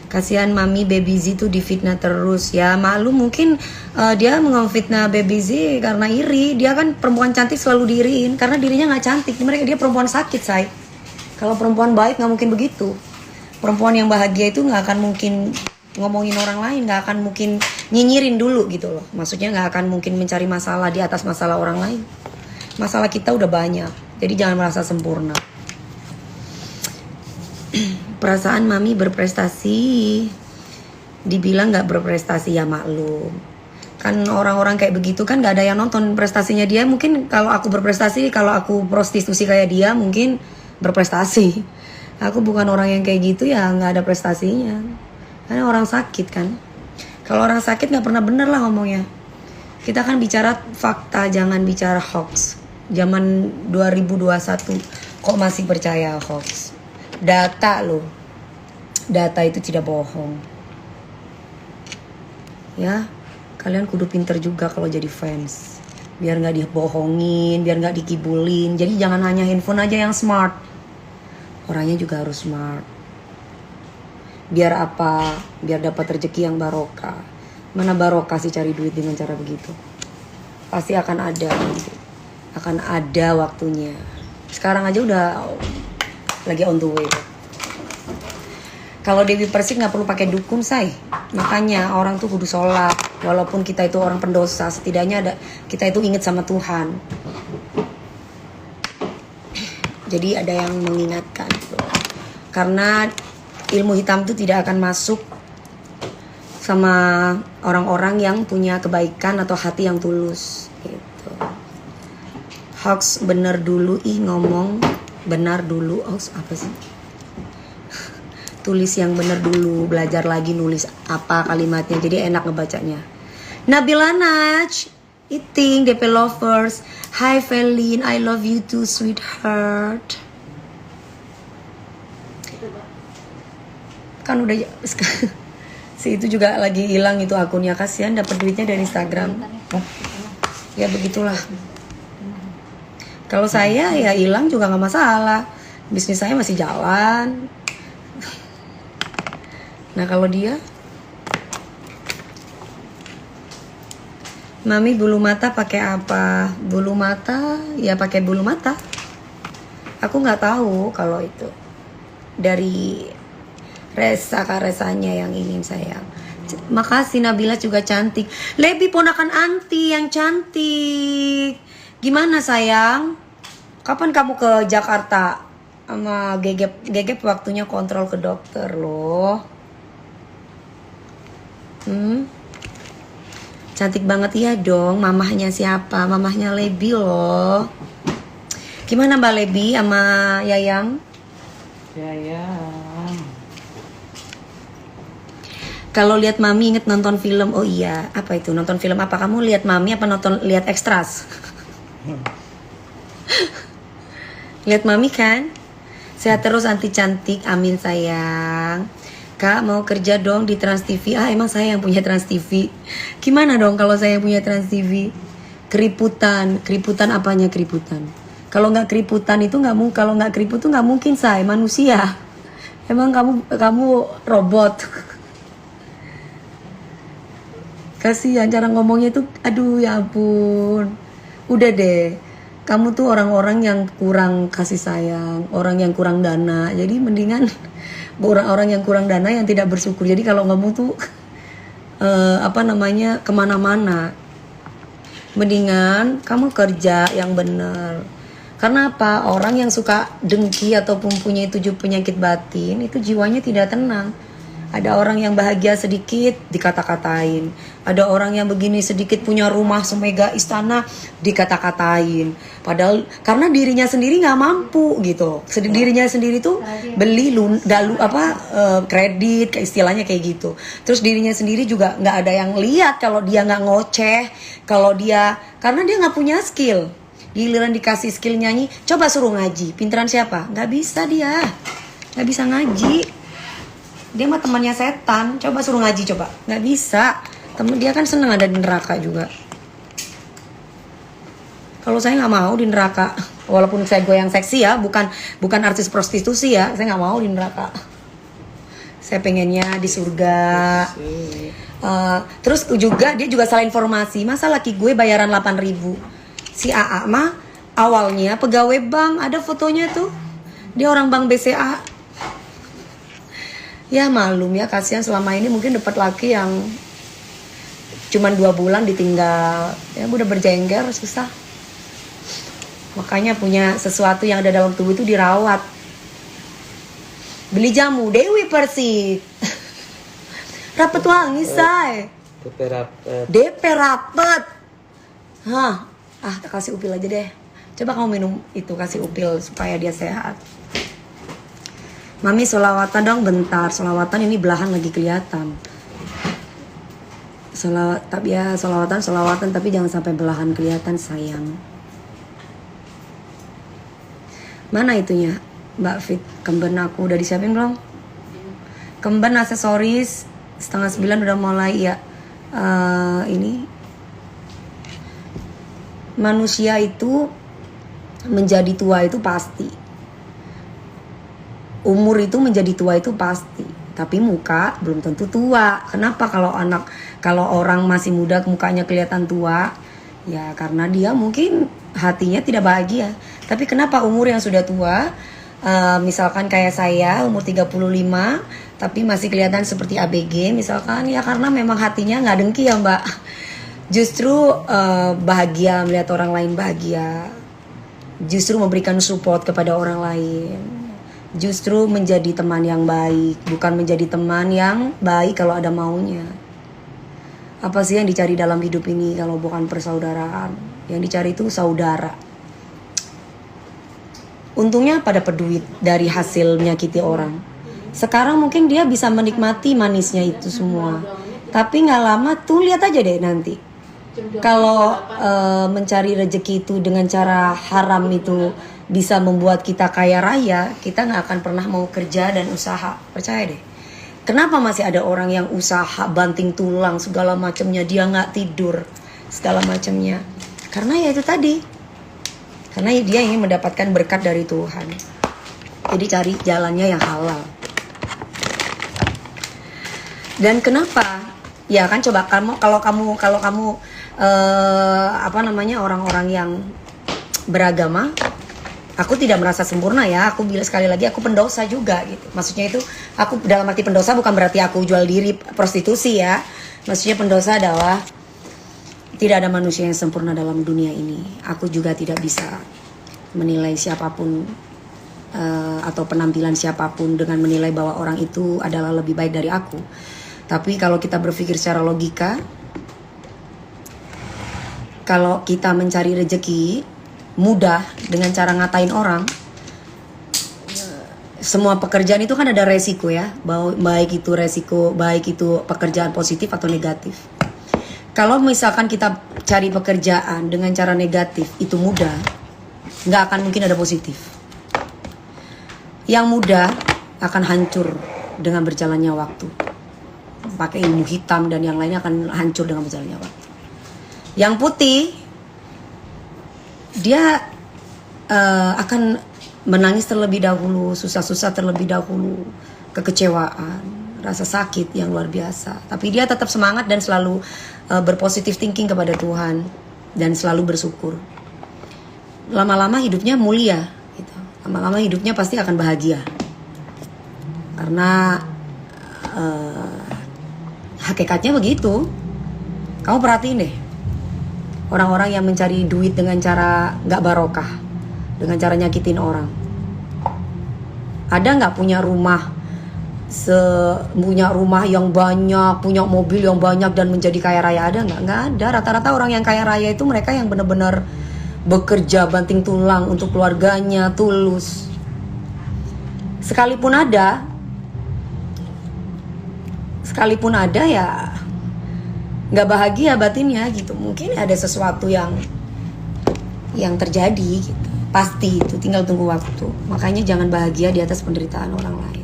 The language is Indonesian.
Kasihan Mami, Baby Z tuh difitnah terus. Ya maklum mungkin dia memfitnah Baby Z karena iri. Dia kan perempuan cantik selalu diiriin karena dirinya nggak cantik. Dia perempuan sakit, say. Kalau perempuan baik nggak mungkin begitu. Perempuan yang bahagia itu nggak akan mungkin ngomongin orang lain, nggak akan mungkin nyinyirin dulu gitu loh. Maksudnya nggak akan mungkin mencari masalah di atas masalah orang lain. Masalah kita udah banyak, jadi jangan merasa sempurna. Perasaan Mami berprestasi, dibilang nggak berprestasi ya maklum. Kan orang-orang kayak begitu kan nggak ada yang nonton prestasinya dia. Mungkin kalau aku berprestasi, kalau aku prostitusi kayak dia mungkin berprestasi. Aku bukan orang yang kayak gitu ya, nggak ada prestasinya. Karena orang sakit kan. Kalau orang sakit nggak pernah bener lah ngomongnya. Kita kan bicara fakta, jangan bicara hoax. Zaman 2021 kok masih percaya hoax? Data loh. Data itu tidak bohong. Ya, kalian kudu pinter juga kalau jadi fans. Biar nggak dibohongin, biar nggak dikibulin. Jadi jangan hanya handphone aja yang smart. Orangnya juga harus smart. Biar apa? Biar dapat rezeki yang barokah. Mana barokah sih cari duit dengan cara begitu? Pasti akan ada nanti. Akan ada waktunya. Sekarang aja udah lagi on the way. Kalau Dewi Persik nggak perlu pakai dukun, say. Makanya orang tuh kudu sholat. Walaupun kita itu orang pendosa, setidaknya kita itu ingat sama Tuhan. Jadi ada yang mengingatkan. Karena ilmu hitam itu tidak akan masuk sama orang-orang yang punya kebaikan atau hati yang tulus. Gitu. Hoax bener dulu, ngomong benar dulu. Hoax apa sih? Tulis yang bener dulu, belajar lagi nulis apa kalimatnya, jadi enak ngebacanya. Nabila Naj, eating DP lovers. Hi Felin, I love you too sweetheart. Kan udah si itu juga lagi hilang itu akunnya, kasihan dapat duitnya dari Instagram. Ya begitulah. Kalau saya ya hilang juga nggak masalah, bisnis saya masih jalan. Nah kalau dia, Mami bulu mata pakai apa? Bulu mata ya pakai bulu mata. Aku nggak tahu kalau itu dari resanya yang ingin sayang. Makasih, Nabila juga cantik. Lebi ponakan anti yang cantik. Gimana sayang? Kapan kamu ke Jakarta? Sama Gegep waktunya kontrol ke dokter loh. Cantik banget ya dong. Mamahnya siapa? Mamahnya Lebi loh. Gimana Mbak Lebi sama Yayang? Yayang. Kalau lihat Mami inget nonton film. Oh iya, apa itu? Nonton film apa? Kamu lihat Mami apa lihat Extras? Lihat Mami kan? Sehat terus anti cantik, amin sayang. Kak mau kerja dong di Trans TV. Emang saya yang punya Trans TV. Gimana dong kalau saya yang punya Trans TV? Keriputan apanya keriputan? Kalau nggak keriputan itu nggak mungkin. Kalau nggak keriput tuh nggak mungkin saya manusia. Emang kamu robot? Kasihan cara ngomongnya tuh, aduh ya ampun. Udah deh, kamu tuh orang-orang yang kurang kasih sayang, orang yang kurang dana. Jadi mendingan orang-orang yang kurang dana yang tidak bersyukur. Jadi kalau ngomong tuh kemana-mana. Mendingan kamu kerja yang bener. Karena apa? Orang yang suka dengki ataupun punya 7 penyakit batin itu jiwanya tidak tenang. Ada orang yang bahagia sedikit dikata-katain. Ada orang yang begini sedikit punya rumah semega istana dikata-katain. Padahal karena dirinya sendiri nggak mampu gitu. Dirinya sendiri tuh beli kredit, kayak istilahnya kayak gitu. Terus dirinya sendiri juga nggak ada yang lihat kalau dia nggak ngoceh, karena dia nggak punya skill. Giliran dikasih skill nyanyi, coba suruh ngaji. Pinteran siapa? Nggak bisa dia, nggak bisa ngaji. Dia mah temannya setan, coba suruh ngaji coba, nggak bisa. Temen dia kan seneng ada di neraka juga. Kalau saya nggak mau di neraka, walaupun saya goyang seksi ya, bukan artis prostitusi ya, saya nggak mau di neraka. Saya pengennya di surga. Terus juga dia juga salah informasi. Masa laki gue bayaran 8.000. Si AA mah awalnya pegawai bank, ada fotonya tuh. Dia orang bank BCA. Ya malum ya, kasihan selama ini mungkin dapat laki yang cuman 2 bulan ditinggal. Ya udah berjengger, susah. Makanya punya sesuatu yang ada dalam tubuh itu dirawat. Beli jamu Dewi Persik. Rapet wangi say. DP rapet. Hah, kasih upil aja deh. Coba kamu minum itu, kasih upil supaya dia sehat. Mami solawatan dong bentar. Solawatan ini belahan lagi kelihatan. Solawatan tapi jangan sampai belahan kelihatan sayang. Mana itunya Mbak Fit? Kemben aku udah disiapin belum? Kemben aksesoris 8:30 udah mulai ya. Ini manusia itu menjadi tua itu pasti. Umur itu menjadi tua itu pasti. Tapi muka belum tentu tua. Kenapa kalau orang masih muda mukanya kelihatan tua? Ya karena dia mungkin hatinya tidak bahagia. Tapi kenapa umur yang sudah tua, misalkan kayak saya umur 35, tapi masih kelihatan seperti ABG misalkan, ya karena memang hatinya nggak dengki ya Mbak. Justru bahagia melihat orang lain bahagia. Justru memberikan support kepada orang lain. Justru menjadi teman yang baik, bukan menjadi teman yang baik kalau ada maunya. Apa sih yang dicari dalam hidup ini kalau bukan persaudaraan? Yang dicari itu saudara. Untungnya pada peduit dari hasil menyakiti orang. Sekarang mungkin dia bisa menikmati manisnya itu semua. Tapi gak lama tuh lihat aja deh nanti. Kalau mencari rezeki itu dengan cara haram itu bisa membuat kita kaya raya, kita gak akan pernah mau kerja dan usaha. Percaya deh. Kenapa masih ada orang yang usaha banting tulang segala macamnya, dia gak tidur segala macamnya? Karena ya itu tadi. Karena dia ingin mendapatkan berkat dari Tuhan. Jadi cari jalannya yang halal. Dan kenapa? Ya kan coba kalau kamu orang-orang yang beragama, aku tidak merasa sempurna ya. Aku bilang sekali lagi aku pendosa juga gitu. Maksudnya itu aku dalam arti pendosa bukan berarti aku jual diri prostitusi ya. Maksudnya pendosa adalah tidak ada manusia yang sempurna dalam dunia ini. Aku juga tidak bisa menilai siapapun atau penampilan siapapun dengan menilai bahwa orang itu adalah lebih baik dari aku. Tapi kalau kita berpikir secara logika, kalau kita mencari rezeki mudah dengan cara ngatain orang, semua pekerjaan itu kan ada resiko ya, baik itu resiko, baik itu pekerjaan positif atau negatif. Kalau misalkan kita cari pekerjaan dengan cara negatif itu mudah, nggak akan mungkin ada positif. Yang mudah akan hancur dengan berjalannya waktu. Pakai ilmu hitam dan yang lainnya akan hancur dengan berjalannya waktu. Yang putih, dia akan menangis terlebih dahulu, susah-susah terlebih dahulu, kekecewaan, rasa sakit yang luar biasa. Tapi dia tetap semangat dan selalu berpositif thinking kepada Tuhan dan selalu bersyukur. Lama-lama hidupnya mulia gitu. Lama-lama hidupnya pasti akan bahagia. Karena hakikatnya begitu. Kamu perhatiin deh, orang-orang yang mencari duit dengan cara gak barokah, dengan cara nyakitin orang. Ada gak punya rumah punya rumah yang banyak, punya mobil yang banyak dan menjadi kaya raya? Ada nggak? Nggak ada. Rata-rata orang yang kaya raya itu mereka yang benar-benar bekerja banting tulang untuk keluarganya, tulus. Sekalipun ada ya nggak bahagia batinnya gitu. Mungkin ada sesuatu yang terjadi gitu. Pasti itu tinggal tunggu waktu. Makanya jangan bahagia di atas penderitaan orang lain.